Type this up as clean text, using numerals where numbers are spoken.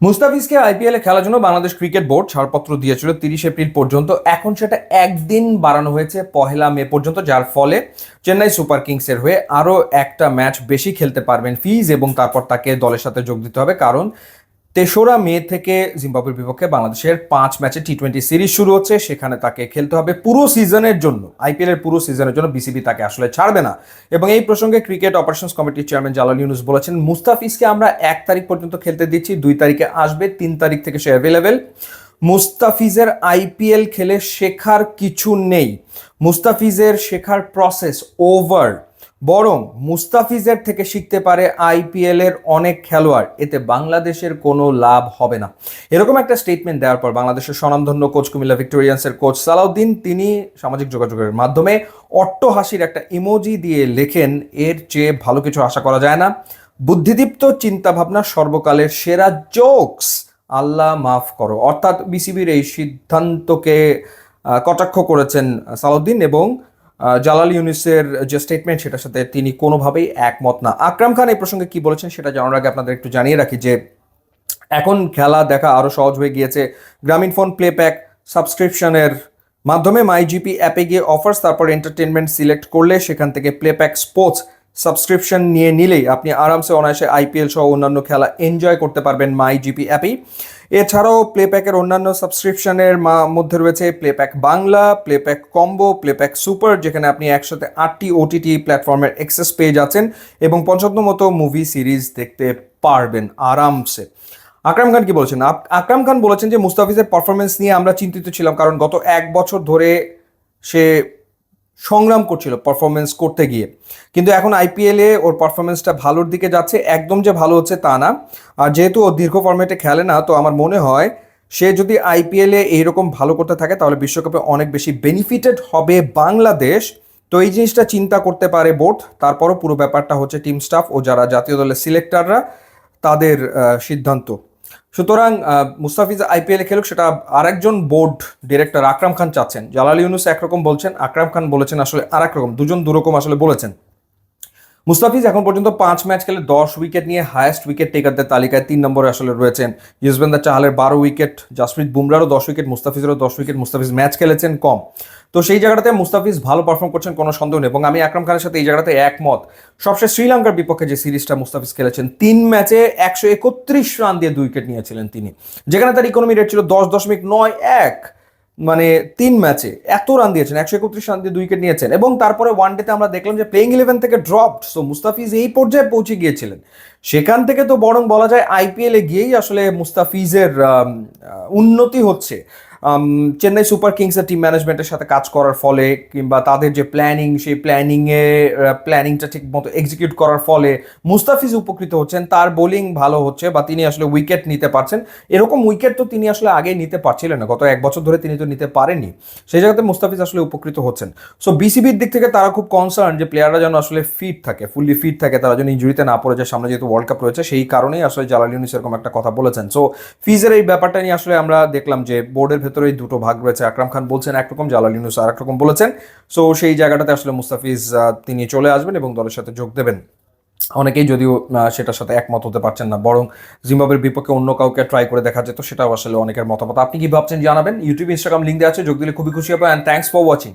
মুস্তাফিজকে আইপিএলে খেলার জন্য বাংলাদেশ ক্রিকেট বোর্ড ছাড়পত্র দিয়েছিল 30 এপ্রিল পর্যন্ত। এখন সেটা একদিন বাড়ানো হয়েছে 1 মে পর্যন্ত, যার ফলে চেন্নাই সুপার কিংসের হয়ে আরও একটা ম্যাচ বেশি খেলতে পারবেন ফিজ, এবং তারপর তাকে দলের সাথে যোগ দিতে হবে। কারণ 3রা মে থেকে জিম্বাবুয়ের বিপক্ষে বাংলাদেশের 5 ম্যাচে টি20 সিরিজ শুরু হচ্ছে, সেখানে তাকে খেলতে হবে পুরো সিজনের জন্য। আইপিএল এর পুরো সিজনের জন্য বিসিবি তাকে আসলে ছাড়বে না। এবং এই প্রসঙ্গে ক্রিকেট অপারেশনস কমিটির চেয়ারম্যান জালাল ইউনুস বলেছেন, মুস্তাফিজকে আমরা 1 তারিখ পর্যন্ত খেলতে দিচ্ছি, 2 তারিখে আসবে, 3 তারিখ থেকে সে অ্যাভেলেবেল। মুস্তাফিজের আইপিএল খেলে শেখার কিছু নেই, মুস্তাফিজের শেখার প্রসেস ওভার। বরং মুস্তাফিজের থেকে শিখতে পারে আইপিএল এর অনেক খেলোয়াড়, এতে বাংলাদেশের কোনো লাভ হবে না। এরকম একটা স্টেটমেন্ট দেওয়ার পর বাংলাদেশের স্বনামধন্য কোচ, কুমিল্লা ভিক্টোরিয়ান্সের কোচ সালাউদ্দিন, তিনি সামাজিক যোগাযোগের মাধ্যমে অট্টহাসির একটা ইমোজি দিয়ে লেখেন, এর চেয়ে ভালো কিছু আশা করা যায় না। বুদ্ধিদীপ্ত চিন্তাভাবনা সর্বকালের সেরা জোকস, আল্লাহ মাফ করো। অর্থাৎ বিসিবির এই সিদ্ধান্তকে কটাক্ষ করেছেন সালাউদ্দিন, এবং জালাল ইউনুসের যে স্টেটমেন্ট সেটার সাথে তিনি কোনোভাবেই একমত না। আকরাম খান এই প্রসঙ্গে কি বলেছেন সেটা জানার আগে আপনাদের একটু জানিয়ে রাখি যে এখন খেলা দেখা আরও সহজ হয়ে গিয়েছে। গ্রামীণ ফোন প্লেপ্যাক সাবস্ক্রিপশনের মাধ্যমে মাইজিপি অ্যাপে গিয়ে অফার্স, তারপর এন্টারটেনমেন্ট সিলেক্ট করলে সেখান থেকে প্লেপ্যাক স্পোর্টস সাবস্ক্রিপশন নিয়ে নিলেই আপনি আরামসে অনায়াসে আইপিএল সহ অন্যান্য খেলা এনজয় করতে পারবেন মাইজিপি অ্যাপেই। এছাড়াও প্লেপ্যাকের অন্যান্য সাবস্ক্রিপশনের মধ্যে রয়েছে প্লেপ্যাক বাংলা, প্লেপ্যাক কম্বো, প্লেপ্যাক সুপার, যেখানে আপনি একসাথে 8টি ওটিটি প্ল্যাটফর্মের অ্যাক্সেস পেয়ে যাচ্ছেন এবং পছন্দ মতো মুভি সিরিজ দেখতে পারবেন আরামসে। আকরাম খান কি বলছেন? আকরাম খান বলেছেন যে মুস্তাফিজের পারফরমেন্স নিয়ে আমরা চিন্তিত ছিলাম, কারণ গত 1 বছর ধরে সে সংগ্রাম করছিল পারফরমেন্স করতে গিয়ে, কিন্তু এখন আইপিএলে ওর পারফরমেন্সটা ভালোর দিকে যাচ্ছে। একদম যে ভালো হচ্ছে তা না, আর যেহেতু ও দীর্ঘ ফরম্যাটে খেলে না, তো আমার মনে হয় সে যদি আইপিএলে এইরকম ভালো করতে থাকে তাহলে বিশ্বকাপে অনেক বেশি বেনিফিটেড হবে বাংলাদেশ। তো এই জিনিসটা চিন্তা করতে পারে বোর্ড। তারপরও পুরো ব্যাপারটা হচ্ছে টিম স্টাফ ও যারা জাতীয় দলের সিলেক্টররা, তাদের সিদ্ধান্ত। সুতরাং মুস্তাফিজ আইপিএলে খেলুক, সেটা আরেকজন বোর্ড ডিরেক্টর আকরাম খান চাচ্ছেন। জালাল ইউনুস একরকম বলছেন, আকরাম খান বলেছেন আসলে আরেক রকম, দুজন দুরকম আসলে বলেছেন। মুস্তাফিজ এখন পর্যন্ত 5 ম্যাচ খেলে 10 উইকেট নিয়ে হায়েস্ট উইকেট টেকারদের তালিকায় 3 নম্বরে আসলে রয়েছেন। ইউজবেন্দার চাহালের 12 উইকেট, জাসপ্রীত বুমরারও 10 উইকেট, মুস্তাফিজেরও 10 উইকেট। মুস্তাফিজ ম্যাচ খেলেছেন কম, তো সেই জায়গাটাতে মুস্তাফিজ ভালো পারফর্ম করছেন, কোনো সন্দেহ নেই। এবং আমি আকরাম খানের সাথে এই জায়গাতে একমত। সবশেষ শ্রীলঙ্কার বিপক্ষে যে সিরিজটা মুস্তাফিজ খেলেছেন, 3 ম্যাচে 131 রান দিয়ে 2 উইকেট নিয়েছিলেন তিনি, যেখানে তার ইকোনমি রেট ছিল 10.91। মানে 3 ম্যাচে এত রান দিয়েছেন, 131 রান দিয়ে 2 উইকেট নিয়েছেন। এবং তারপরে ওয়ানডেতে আমরা দেখলাম যে প্লেইং 11 থেকে ড্রপড। সো মুস্তাফিজ এই পর্যায়ে পৌঁছে গিয়েছিলেন, সেখান থেকে তো বরং বলা যায় আইপিএলে গিয়েই আসলে মুস্তাফিজের উন্নতি হচ্ছে। চেন্নাই সুপার কিংসের টিম ম্যানেজমেন্টের সাথে কাজ করার ফলে, কিংবা তাদের যে প্ল্যানিং, সেই প্ল্যানিংটা ঠিক মতো এক্সিকিউট করার ফলে মুস্তাফিজ উপকৃত হচ্ছেন। তার বোলিং ভালো হচ্ছে, বা তিনি আসলে উইকেট নিতে পারছেন। এরকম উইকেট তো তিনি আসলে আগে নিতে পারছিলেন না, গত 1 বছর ধরে তিনি তো নিতে পারেননি। সেই জায়গাতে মুস্তাফিজ আসলে উপকৃত হচ্ছেন। সো বিসিবির দিক থেকে তারা খুব কনসার্ন যে প্লেয়াররা যেন আসলে ফিট থাকে, ফুললি ফিট থাকে, তারা যেন ইনজুরিতে না পড়ে যায়। সামনে যেহেতু ওয়ার্ল্ড কাপ রয়েছে, সেই কারণেই আসলে জালাল ইউনুস এরকম একটা কথা বলেছেন। সো ফিজের এই ব্যাপারটা নিয়ে আসলে আমরা দেখলাম যে বোর্ডের ভেতরেই দুটো ভাগ রয়েছে। আকরাম খান বলছেন একরকম, জালাল ইউনুস আর একরকম বলেছেন। সো সেই জায়গাটাতে আসলে মুস্তাফিজ তিনি চলে আসবেন এবং দলের সাথে যোগ দেবেন। অনেকেই যদিও সেটার সাথে একমত হতে পারছেন না, বরং জিম্বাবুয়ের বিপক্ষে অন্য কাউকে ট্রাই করে দেখা যেত, সেটাও আসলে অনেকের মতামত। আপনি কি ভাবছেন জানাবেন। ইউটিউব, ইনস্টাগ্রাম লিঙ্ক দেওয়া আছে, যোগ দিলে খুবই খুশি হবে। And thanks for watching.